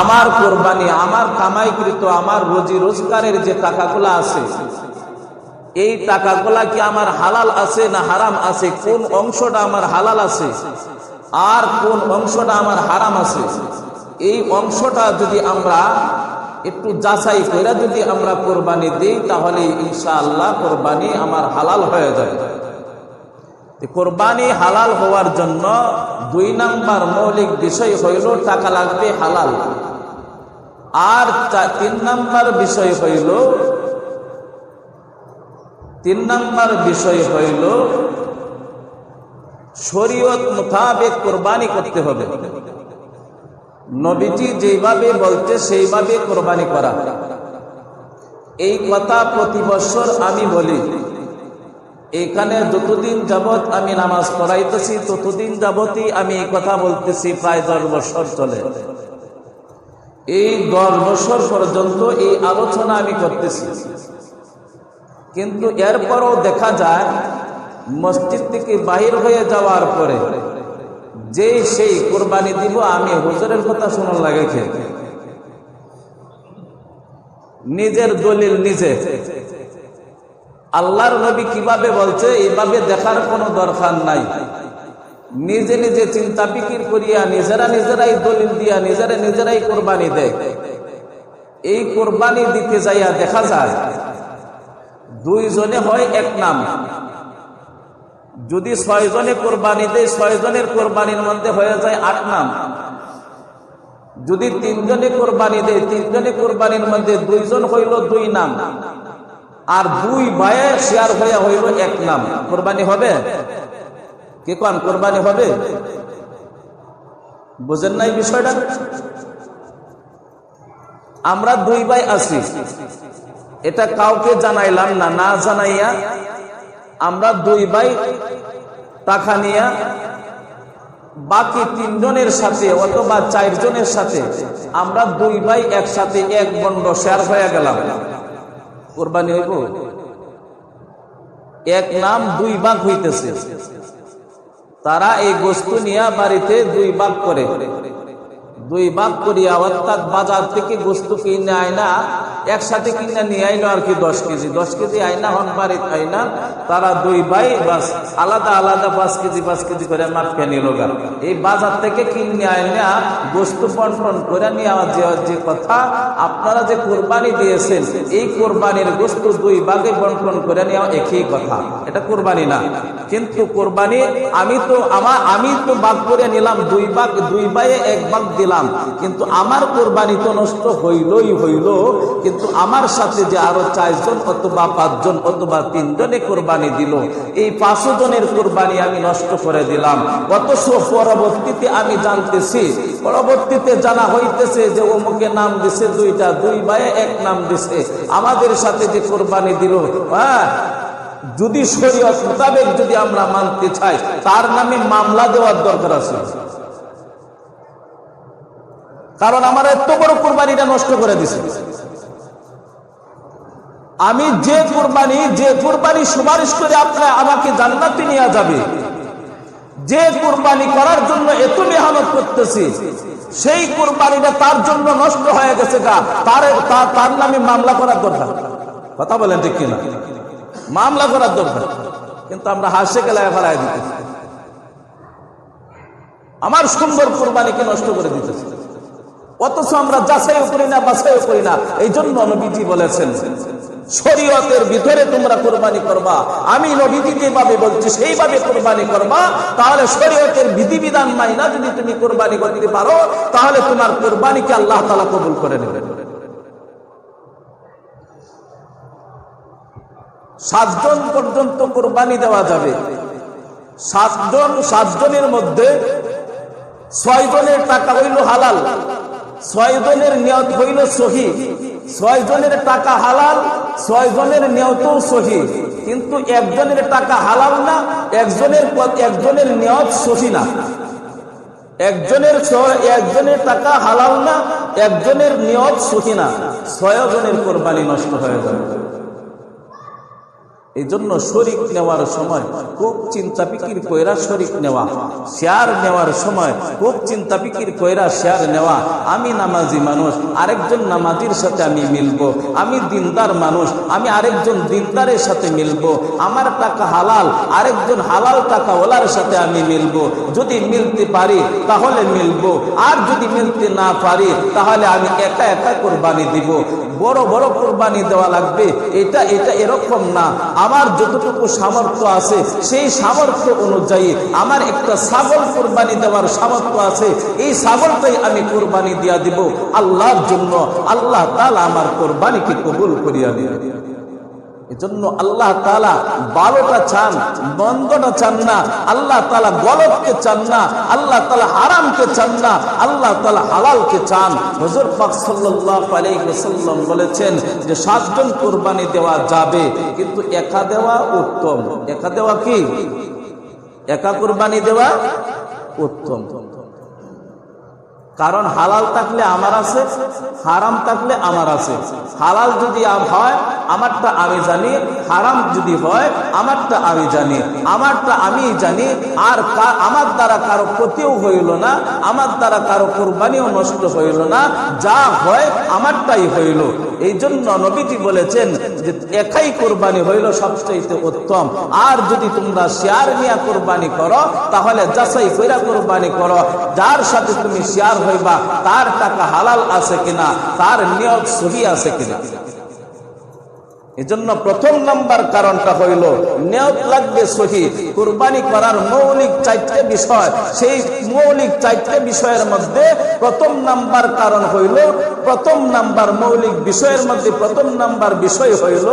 আমার কোরবানি, আমার কামাইকৃত, আমার রুজি রোজগারের যে টাকাগুলো আছে, এই টাকাগুলা কি আমার হালাল আছে না হারাম আছে, কোন অংশটা আমার হালাল আছে আর কোন অংশটা আমার হারাম আছে, এই অংশটা যদি আমরা একটু যাচাই করে যদি আমরা কোরবানি দিই, তাহলে ইনশাআল্লাহ কোরবানি আমার হালাল হয়ে যাবে। কোরবানি হালাল হওয়ার জন্য 2 নাম্বার মৌলিক বিষয় হইল টাকা লাগবে হালাল, আর 3 নাম্বার বিষয় হইল শরীয়ত মোতাবেক কোরবানি করতে হবে। নবীজি যেভাবে বলতে সেইভাবে কোরবানি করা। এই কথা প্রতি বছর আমি বলি। এখানে যতদিন যাবৎ আমি নামাজ পড়াইতেছি ততদিন যাবতই আমি এই কথা বলতেছি, প্রায় 10 বছর চলে। এই 10 বছর পর্যন্ত এই আলোচনা আমি করতেছি, কিন্তু এরপরও দেখা যায় মসজিদ থেকে বাহির হয়ে যাওয়ার পরে যে সেই কোরবানি দিব, আমি হুজুরের কথা শোনার লাগে খেয়ে নিজের দলিল নিজে। আল্লাহর নবী কিভাবে বলছে এইভাবে দেখার কোনো দরকার নাই। নিজে নিজে চিন্তা ফিকির করিয়া নিজেরাই দলিল দিয়া নিজেরাই কোরবানি দেয়। এই কোরবানি দিতে যাইয়া দেখা যায় 2 জনে হয় 1 নাম। যদি 6 জনে কোরবানি দেয়, 6 জনের কোরবানির মধ্যে হয়ে যায় 8 নাম। যদি 3 জনে কোরবানি দেয়, 3 জনের কোরবানির মধ্যে 2 জন হইল 2 নাম, আর 2 ভাইয়ে শেয়ার হইয়া হইল 1 নাম। কোরবানি হবে? কে কোন কোরবানি হবে? বুঝেন নাই বিষয়টা? আমরা 2 ভাই আছি, এটা কাউকে জানাইলাম না, না জানাইয়া আমরা 2 ভাই টাকা নিয়া বাকি 3 জনের সাথে অথবা 4 জনের সাথে আমরা 2 ভাই একসাথে 1 বন্ড শেয়ার হয়ে গেলাম। কোরবানি হইব? 1 নাম 2 ভাগ হইতেছে। তারা এই বস্তু নিয়ে বাড়িতে 2 ভাগ করে, 2 ভাগ করিয়া, অর্থাৎ বাজার থেকে বস্তু কিনে আয়না একসাথে কিনে নিয়ে আইলো আর কি 10 কেজি আয়না হন বাড়িতে আয়না। তারা 2 ভাই বাস আলাদা আলাদা 5 কেজি করে মাপকে নিল। এই বাজার থেকে কিনে আয়না বস্তু বন্টন করে নেওয়া যে কথা, আপনারা যে কোরবানি দিয়েছেন এই কোরবানির বস্তু 2 ভাগে বন্টন করে নেওয়া একই কথা, এটা কোরবানি না। কিন্তু কোরবানি আমি তো ভাগ করে নিলাম 2 ভাগ, 2 ভাইয়ে 1 ভাগ দিলাম, কিন্তু আমার কোরবানি তো নষ্ট হইল। কিন্তু আমার সাথে যে আরো 4 জন অথবা 5 জন অথবা 3 জনে কোরবানি দিল, এই 5 জনের কোরবানি আমি নষ্ট করে দিলাম। অথচ পরবর্তীতে আমি জানতেছি, পরবর্তীতে জানা হইতেছে যে অমুকে নাম দিছে 2টা, 2 ভাইয়ে 1 নাম দিছে। আমাদের সাথে যে কোরবানি দিল, যদি শরীয়ত মোতাবেক যদি আমরা মানতে চাই, তার নামে মামলা দেওয়ার দরকার আছে। কারণ আমার এত বড় কোরবানিটা নষ্ট করে দিছে। আমি যে কোরবানি সুপারিশ করে আমাকে জান্নাতে নিয়ে যাবে, যে কোরবানি করার জন্য এত মেহনত করতেছি, সেই কোরবানিটা তার জন্য নষ্ট হয়ে গেছে, তার নামে মামলা করার দরকার। কথা বলেন ঠিক কিনা? মামলা করার দরকার। কিন্তু আমরা হাসে গেলায় ফেলায় দিতেছি, আমার সুন্দর কোরবানিকে নষ্ট করে দিতেছি। অথচ আমরা যাচাইও করি না, বাছাইও করি না। এই জন্য নবীজি বলেছেন শরীয়তের ভিতরে তোমরা কোরবানি করবা, আমি নবীজি যেভাবে বলছি সেইভাবে কোরবানি করবা। তাহলে শরীয়তের বিধিবিধান মাইনা যদি তুমি কোরবানি করতে পারো, তাহলে তোমার কোরবানিকে আল্লাহ তাআলা কবুল করে নেবেন। 7 জন পর্যন্ত কোরবানি দেওয়া যাবে। 7 জনের মধ্যে 6 জনের টাকা হইল হালাল, 6 জনের নিয়ত হইল সহি। 6 জনের টাকা হালাল, 6 জনের নিয়তও সহি। কিন্তু 1 জনের টাকা হালাল না, একজনের নিয়ত সহি না। একজনের টাকা হালাল না, একজনের নিয়ত সহি না। 6 জনের কোরবানি নষ্ট হয়ে যাবে। এই জন্য শরীক নেওয়ার সময় খুব চিন্তা ফিকির কইরা শরীক নেওয়া, শেয়ার নেওয়ার সময় খুব চিন্তা ফিকির কইরা শেয়ার নেওয়া। আমি নামাজি মানুষ, আরেকজন নামাজির সাথে আমি মিলবো। আমি দিনদার মানুষ, আমি আরেকজন দিনদারের সাথে মিলবো। আমার টাকা হালাল, আরেকজন হালাল টাকা ওলার সাথে আমি মিলবো। যদি মিলতে পারি তাহলে মিলবো, আর যদি মিলতে না পারি তাহলে আমি একা একা কোরবানি দিব। বড় বড় কোরবানি দেওয়া লাগবে এটা এরকম না। আমার যতটুকু সামর্থ্য আছে সেই সামর্থ্য অনুযায়ী আমার একটা ছাগল কোরবানি দেওয়ার সামর্থ্য আছে, এই ছাগলটাই আমি কোরবানি দিয়া দিব আল্লাহর জন্য। আল্লাহ তাআলা আমার কোরবানিকে কবুল করিয়া দিবেন। এজন্য আল্লাহ তাআলা ভালোটা চান, মন্দটা চান না। আল্লাহ তাআলা গলতকে চান না, আল্লাহ তাআলা হারামকে চান না, আল্লাহ তাআলা হালালকে চান। হুজুর পাক সাল্লাল্লাহু আলাইহি ওয়াসাল্লাম বলেছেন যে 7 জন কুরবানি দেওয়া যাবে, কিন্তু একা দেওয়া উত্তম। একা দেওয়া কি? একা কুরবানি দেওয়া উত্তম। কারণ হালাল থাকলে আমার আছে, হারাম থাকলে আমার আছে। হালাল যদি হয় আমারটা আমি জানি, হারাম যদি হয় আমারটা আমি জানি। আমারটা আমি জানি, আর আমার দ্বারা কারো ক্ষতিও হইল না, আমার দ্বারা কারো কোরবানিও নষ্ট হইল না, যা হয় আমারটাই হইল। এই জন্য নবীজি বলেছেন যে একাই কোরবানি হইল সবচেয়ে উত্তম। আর যদি তোমরা শেয়ার নিয়ে কোরবানি করো তাহলে যাচাই কইরা কোরবানি করো, যার সাথে তুমি শেয়ার হইবা তার টাকা হালাল আছে কিনা, তার নিয়ত সহি আছে কিনা। এজন্য প্রথম নাম্বার কারণটা হইল নিয়ত লাগবে সহি। কুরবানি করার মৌলিক 4টে বিষয়, সেই মৌলিক 4টে বিষয়ের মধ্যে প্রথম নাম্বার কারণ হইল, প্রথম নাম্বার মৌলিক বিষয়ের মধ্যে প্রথম নাম্বার বিষয় হইল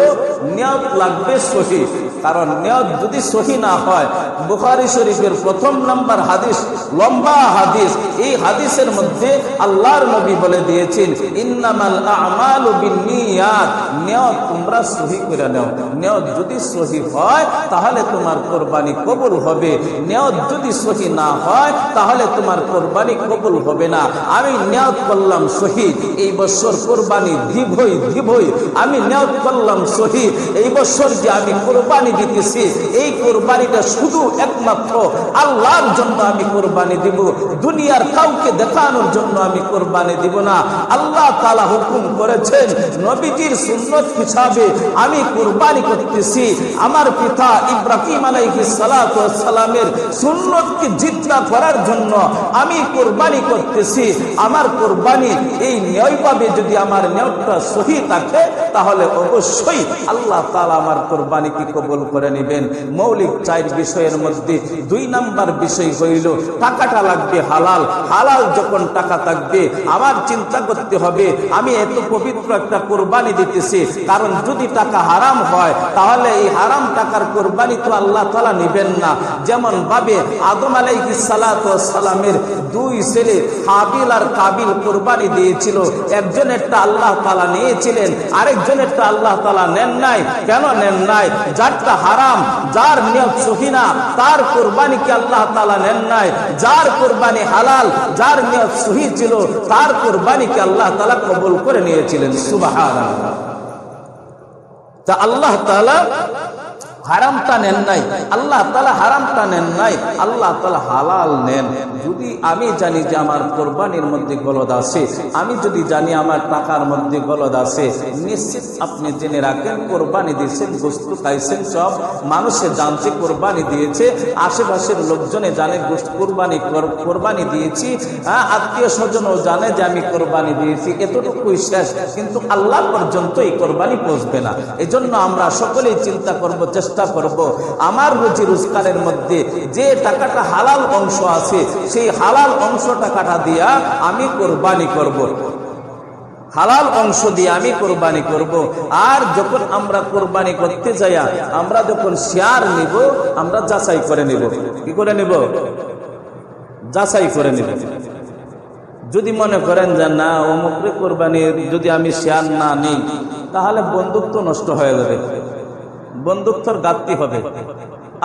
নিয়ত লাগবে সহি। কারণ নিয়ত যদি সহি না হয়, বুখারী শরীফের প্রথম নাম্বার হাদিস, লম্বা হাদিস, এই হাদিসের মধ্যে আল্লাহর নবী বলে দিয়েছেন ইন্নামাল আমালু বিন্নিয়াত, নিয়ত তোমরা সহি করে নাও। নিয়ত যদি সহি হয় তাহলে তোমার কোরবানি কবুল হবে, নিয়ত যদি সহি না হয় তাহলে তোমার কোরবানি কবুল হবে না। আমি নিয়ত করলাম সহি, এই বছর কোরবানি দিবই। আমি নিয়ত করলাম সহি, এই বছর যে আমি কোরবানি দিতেছি, এই কোরবানিটা শুধু একমাত্র আল্লাহর জন্য আমি কোরবানি দিব, দুনিয়ার কাউকে দেখানোর জন্য আমি কোরবানি দিব না। আল্লাহ তাআলা হুকুম করেছেন, নবীজির সুন্নত হিসাবে আমি কোরবানি করতেছি আমার পিতা ইব্রাহিম আলাইহিস সালাতু ওয়াস সালামের সুন্নতকে জিন্দা করার জন্য আমি কোরবানি করতেছি। আমার কোরবানি এই নিয়মভাবে যদি আমার নিয়তটা সহি থাকে তাহলে অবশ্যই আল্লাহ তাআলা আমার কোরবানিকে কবুল করে নেবেন। মৌলিক 4 বিষয়ের মধ্যে 2 নাম্বার বিষয় হইল টাকাটা লাগবে হালাল। হালাল যখন টাকা থাকবে আমার চিন্তা করতে হবে আমি এত পবিত্র একটা কোরবানি দিতেছি, কারণ যদি টাকা হারাম হয় তাহলে এই হারাম টাকার কোরবানি তো আল্লাহ তাআলা নেবেন না। যেমন ভাবে আদম আলাইহিস সালাতু ওয়াস সালামের 2 ছেলে হাবিল আর কাবিল কোরবানি দিয়েছিল, একজনেরটা আল্লাহ তাআলা নিয়েছিলেন, আরেকজনেরটা আল্লাহ তাআলা নেন নাই। কেন নেন নাই? যারটা হারাম, যার নিয়ত সহি না, তার কোরবানিকে আল্লাহ তাআলা নেন নাই। যার কোরবানি হালাল, যার নিয়ত সহি ছিল, তার কোরবানিকে আল্লাহ তাআলা কবুল করে নিয়েছিলেন। সুবহানাল্লাহ। তা আল্লাহ তাআলা হারামটা নেন নাই, আল্লাহ তাআলা হারামটা নেন নাই, আল্লাহ তাআলা হালাল নেন। যদি আমি জানি যে আমার কোরবানির মধ্যে গলদ আছে, আমি যদি জানি আমার টাকার মধ্যে গলদ আছে, নিশ্চিত আপনি জেনে রাখেন কোরবানি দিয়েছেন, গোশত খাইছেন, সব মানুষে জানছে কোরবানি দিয়েছে, আশেপাশের লোকজনে জানে কোরবানি দিয়েছি, আত্মীয় স্বজনও জানে যে আমি কোরবানি দিয়েছি, এতটুকুই শেষ। কিন্তু আল্লাহ পর্যন্ত এই কোরবানি পৌঁছবে না। এজন্য আমরা সকলেই চিন্তা করব, চেষ্টা করব আমার রুজি রোজগারের মধ্যে যে টাকাটা হালাল অংশ আছে সেই হালাল অংশ টাকাটা দিয়া আমি কোরবানি করব, হালাল অংশ দিয়ে আমি কোরবানি করব। আর যখন আমরা কোরবানি করতে যাই, আমরা যখন শেয়ার নিব আমরা যাচাই করে নিব। কি করে নিব? যাচাই করে নিব। যদি মনে করেন যে না অমুকরে কোরবানির যদি আমি শেয়ার না নিই তাহলে বন্ধুত্ব নষ্ট হয়ে যাবে, বন্ধুত্বর ঘাটতি হবে,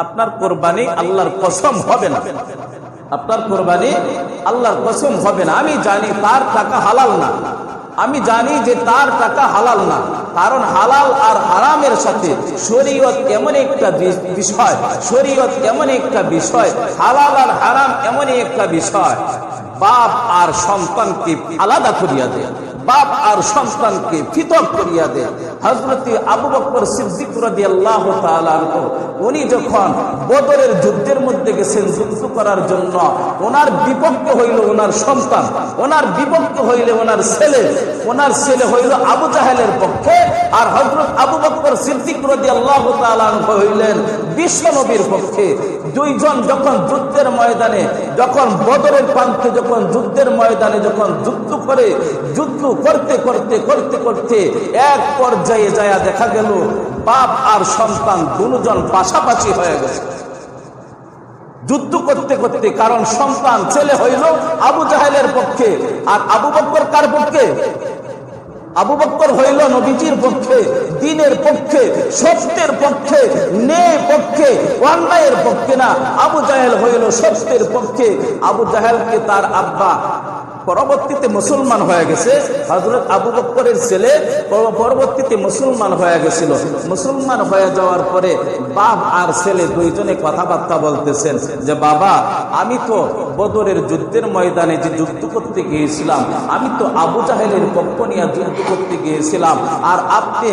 আপনার কোরবানি আল্লাহর কসম হবে না, আপনার কোরবানি আল্লাহর কসম হবে না। আমি জানি তার টাকা হালাল না, আমি জানি যে তার টাকা হালাল না, কারণ হালাল আর হারামের সাথে শরীয়ত এমন একটা বিষয়, শরীয়ত এমন একটা বিষয়, হালাল আর হারাম এমনই একটা বিষয়, বাপ আর সন্তানকে আলাদা করিয়া দেয়, বাপ আর সন্তানকে পৃথক করিয়া দেয়। হযরত আবু বকর সিদ্দিক রাদিয়াল্লাহু তাআলা আনহু উনি যখন বদরের যুদ্ধের মধ্যে গেছেন যুদ্ধ করার জন্য, ওনার বিপক্ষে হইল ওনার সন্তান, ওনার বিপক্ষে হইলে ওনার ছেলে, ওনার ছেলে হইল আবু জাহেলের পক্ষে, আর হযরত আবু বকর সিদ্দিক রাদিয়াল্লাহু তাআলা আনহু হইলেন বিশ্ব নবীর পক্ষে। দুইজন যখন যুদ্ধের ময়দানে, যখন বদরের প্রান্তে, যখন যুদ্ধের ময়দানে যখন যুদ্ধ করে, যুদ্ধ করতে করতে করতে করতে এক পর্যায়ে যায় দেখা গেল বাপ আর সন্তান দুজন পাশাপাশি হয়ে গেছে যুদ্ধ করতে করতে। কারণ সন্তান ছেলে হইল আবু জাহেলের পক্ষে, আর আবু বকর কার পক্ষে? আবু বকর হইল নবীজির পক্ষে, দ্বীনের পক্ষে, সত্যের পক্ষে, ন্যায় পক্ষে, অন্যায়ের পক্ষে না। আবু জাহেল হইল সত্যের পক্ষে। আবু জাহেলকে তার আব্বা পরবর্তীতে মুসলমান হয়ে গেছে, হযরত আবু বকরের ছেলে পরবর্তীতে মুসলমান হয়ে গেছিল। মুসলমান হয়ে যাওয়ার পরে বাপ আর ছেলে দুইজনে কথাবার্তা বলতেছেন যে বাবা, আমি তো বদরের যুদ্ধের ময়দানে যে যুদ্ধ করতে গিয়েছিলাম, আমি তো আবু জাহেলের পক্ষ নিয়ে যুদ্ধ করতে গিয়েছিলাম, আর আপনি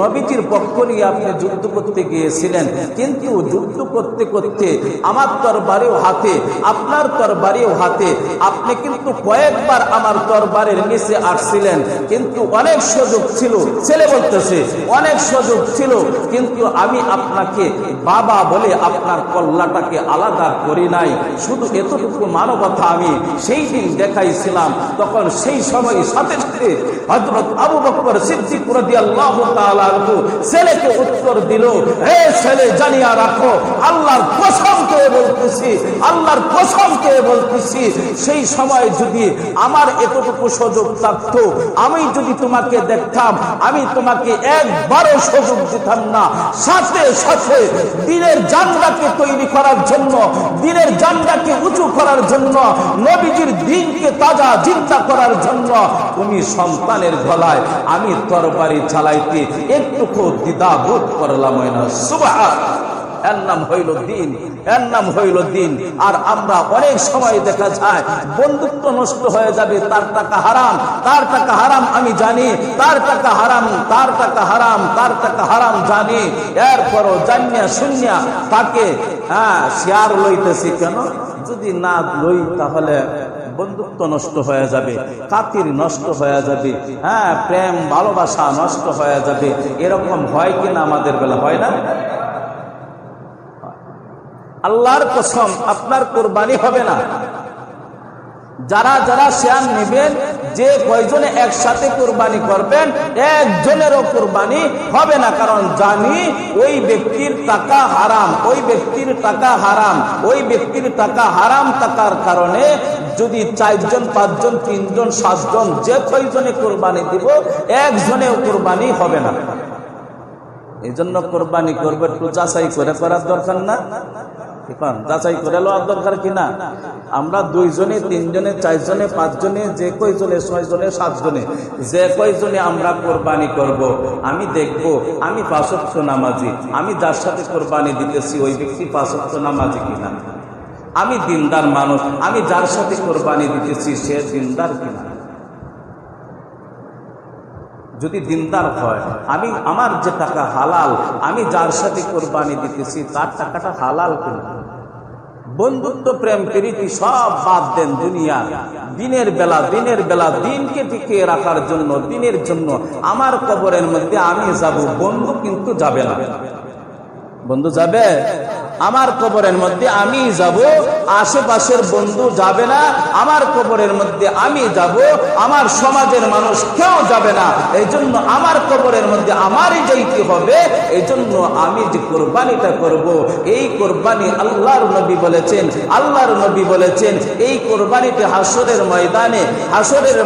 নবীজির পক্ষ নিয়ে আপনি যুদ্ধ করতে গিয়েছিলেন, কিন্তু যুদ্ধ করতে করতে আমার তরবারিও হাতে, আপনার তরবারিও হাতে, আপনি কিন্তু কয়েকবার আমার তরবারের নিচে আসছিলেন, কিন্তু অনেক সুযোগ ছিল, ছেলে বলতেছে অনেক সুযোগ ছিল, কিন্তু আমি আপনাকে বাবা বলে আপনার কল্লাটাকে আলাদা করি নাই, শুধু এতটুকু মানবতা আমি সেই দিন দেখাইছিলাম। তখন সেই সময় সাথে সাথে হযরত আবু বকর সিদ্দিক রাদিয়াল্লাহু তাআলা আনহু ছেলেকে উত্তর দিল, হে ছেলে, জানিয়া রাখো, আল্লাহর কসম করে বলতেছি, আল্লাহর কসম করে বলতেছি, সেই সময় যদি আমার এতটুকু সুযোগ থাকতো, আমি যদি তোমাকে দেখতাম, আমি তোমাকে একবারও সুযোগ দিতাম না। সাথে সাথে দ্বীনের জান্ডাকে তৈরি করার জন্য, দ্বীনের জান্ডাকে উঁচু করার জন্য, নবীজির দ্বীনকে তাজা জিন্দা করার জন্য তুমি সন্তানের গলায় আমি তরবারি চালাইতে একটুকু দ্বিধাবোধ করলাম না। সুবহানাল্লাহ। এর নাম হইল দ্বীন, এর নাম হইল দ্বীন। আর আমরা অনেক সময় দেখা যায় বন্ধুত্ব নষ্ট হয়ে যাবে, তার টাকা হারাম, তার টাকা হারাম আমি জানি, তার টাকা হারাম, তার টাকা হারাম, তার টাকা হারাম জানি, এরপরও জানিয়া শুনিয়া তাকে শেয়ার লইতেছি। কেন? যদি না লই তাহলে বন্ধুত্ব নষ্ট হয়ে যাবে, খাতির নষ্ট হয়ে যাবে, প্রেম ভালোবাসা নষ্ট হয়ে যাবে। এরকম হয় কিনা আমাদের বেলা? হয় না? আল্লাহর কসম, আপনার কোরবানি হবে না। যারা যারা শেয়ার নেবেন, যে কয়জনে একসাথে কোরবানি করবেন, একজনেরও কোরবানি হবে না। কারণ জানি ওই ব্যক্তির টাকা হারাম, ওই ব্যক্তির টাকা হারাম, ওই ব্যক্তির টাকা হারাম থাকার কারণে যদি 4 জন 5 জন 3 জন 7 জন যে কয়জনে কোরবানি দিব, একজনেও কোরবানি হবে না। এই জন্য কোরবানি করবে একটু যাচাই করে করার দরকার না? এখন যাচাই করে লওয়ার দরকার কিনা? আমরা 2 জনে 3 জনে 4 জনে 5 জনে যে কয়জনে 6 জনে 7 জনে যে কয়জনে আমরা কোরবানি করব, আমি দেখব আমি 5 ওয়াক্ত নামাজি, আমি যার সাথে কোরবানি দিতেছি ওই ব্যক্তি 5 ওয়াক্ত নামাজি কিনা, আমি দিনদার মানুষ, আমি যার সাথে কোরবানি দিতেছি সে দিনদার কিনা। যদি দিনদার হয়, আমি আমার যে টাকা হালাল, আমি যার সাথে কোরবানি দিতেছি তার টাকাটা হালাল কিনা। বন্ধুত্ব, প্রেম, প্রীতি সব বাদ দেন। দুনিয়া দিনের বেলা দিনকে টিকিয়ে রাখার জন্য, দিনের জন্য আমার কবরের মধ্যে আমি যাব, বন্ধু কিন্তু যাবে না। বন্ধু যাবে? আমার কবরের মধ্যে আমি যাব, আশেপাশের বন্ধু যাবে না। আমার কবরের মধ্যে আমি যাব, আমার সমাজের মানুষ কেউ যাবে না। এই জন্য আমার কবরের মধ্যে আমারই যাইতে হবে। এই জন্য আমি যে কোরবানিটা করব, এই কোরবানি আল্লাহর নবী বলেছেন, আল্লাহর নবী বলেছেন এই কোরবানিতে হাসরের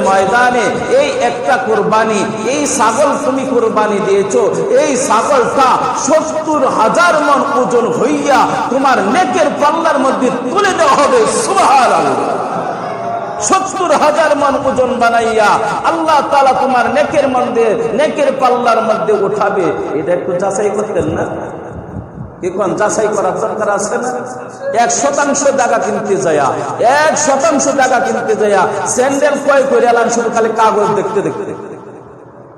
ময়দানে এই একটা কোরবানি, এই ছাগল তুমি কোরবানি দিয়েছো, এই ছাগলটা 70,000 মণ ওজন হইয়া তোমার নেকের পাল্লার মধ্যে তুলে দেওয়া হবে। সুবহানাল্লাহ। 70,000 মণ ওজন বানাইয়া আল্লাহ তাআলা তোমার নেকের মধ্যে, নেকের পাল্লার মধ্যে উঠাবে। এটা একটু যাচাই করতেন না? এখন যাচাই করার দরকার আছে না? 1% জায়গা কিনতে যায়া, 1% জায়গা কিনতে যায়া স্যান্ডেল ক্রয় করে এলাম শুধু খালি কাগজ দেখতে দেখতে।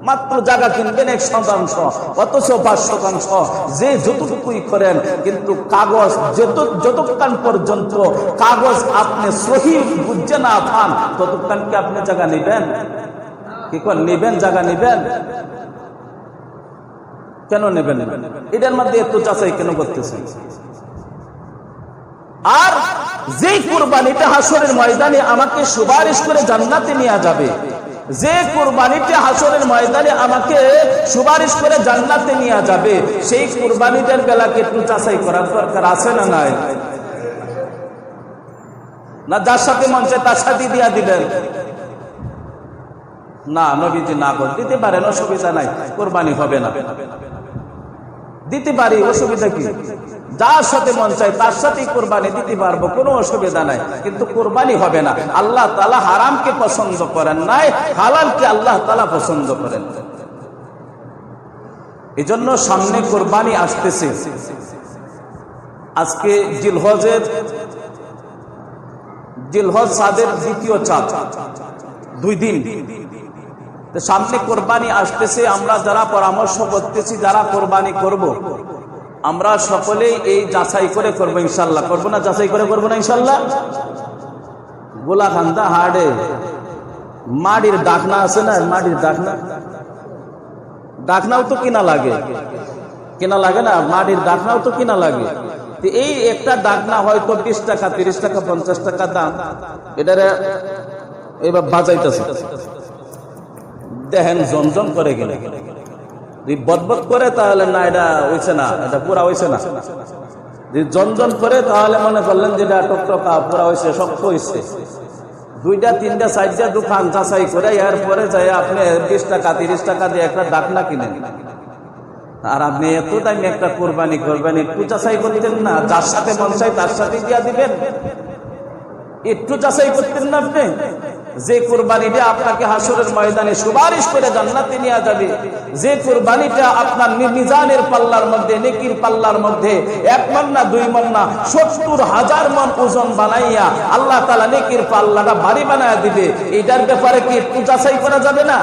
মাত্র জায়গা কিনবেন 1%, অথচ 5% যে যতটুকুই করেন, কিন্তু কাগজ যতক্ষণ পর্যন্ত কাগজ আপনি সহি বুঝে না পান, ততক্ষণ কি আপনি জায়গা নেবেন? কি করেন, নেবেন? জায়গা নেবেন? কেন নেবেন? এটার মধ্যে এত যাচাই কেন করতেছেন? আর যে কুরবানিটা হাসরের ময়দানে আমাকে সুপারিশ করে জান্নাতে নিয়ে যাবে, যে কুরবানিটা হাসরের ময়দানে আমাকে সুপারিশ করে জান্নাতে নিয়ে যাবে, সেই কুরবানিটার বেলাকে একটু যাচাই করার দরকার আছে না নাই? না যার সাথে মন চায় তার সাথে দিয়া দিবেন? না, নবীজি না করে দিতে পারেন, অসুবিধা নাই, কুরবানি হবে না। দিতে পারি, অসুবিধা কি? যার সাথে মন চায় তার সাথেই কোরবানি দিতে পারবো, কোনো অসুবিধা নাই, কিন্তু কোরবানি হবে না। আল্লাহ তাআলা হারামকে পছন্দ করেন নাই, হালালকে আল্লাহ তাআলা পছন্দ করেন। এজন্য সামনে কোরবানি আসতেছে। আজকে জিলহজ চাঁদের দ্বিতীয় চাঁদ, 2 দিন। সামনে কোরবানি আসতেছে। আমরা যারা পরামর্শ করতেছি, যারা কোরবানি করব, আমরা সকলেই এই যাচাই করে করবো ইনশাল্লাহ। করবো না? যাচাই করে করবো না ইনশাল্লাহ? গোলাকান্দা হাড়ে মাটির ডাকনা আছে না? মাটির ডাকনাও তো কিনা লাগে, কেনা লাগে না? মাটির ডাকনাও তো কিনা লাগে। এই একটা ডাকনা হয়তো 20 টাকা, 30 টাকা, 50 টাকা দাম। এটারে এবার বাজাইতেছে, দেখেন জমজম করে গেলে বদবদ করে, তাহলে না এটা হইছে না, এটা পুরা হইছে না। যদি জমজম করে তাহলে মনে করলেন যে এটা টকটকা পুরা হয়েছে, শক্ত হয়েছে। 2টা 3টা 4টা দোকান যাচাই করে এরপরে যাই আপনি 20 টাকা 30 টাকা দিয়ে একটা ডাকনা কিনেন। আর আপনি এত দামি একটা কোরবানি করবেন, একটু যাচাই করতেন না? যার সাথে মন চাই তার সাথে দিয়া দিবেন, একটু যাচাই করতেন না আপনি? যে কোরবানিটা আপনাকে হাসরের ময়দানে সুপারিশ করে জান্নাতে নিয়ে যাবে, যে কোরবানিটা আপনার মিজানের পাল্লার মধ্যে, নেকির পাল্লার মধ্যে 1 মণ না 2 মণ না 70,000 মণ ওজন বানাইয়া আল্লাহ তাআলা নেকির পাল্লাটা ভারী বানায়া দিবে, এটার ব্যাপারে কি একটু যাচাই করা যাবে না?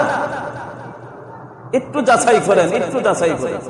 একটু যাচাই করেন, একটু যাচাই করেন।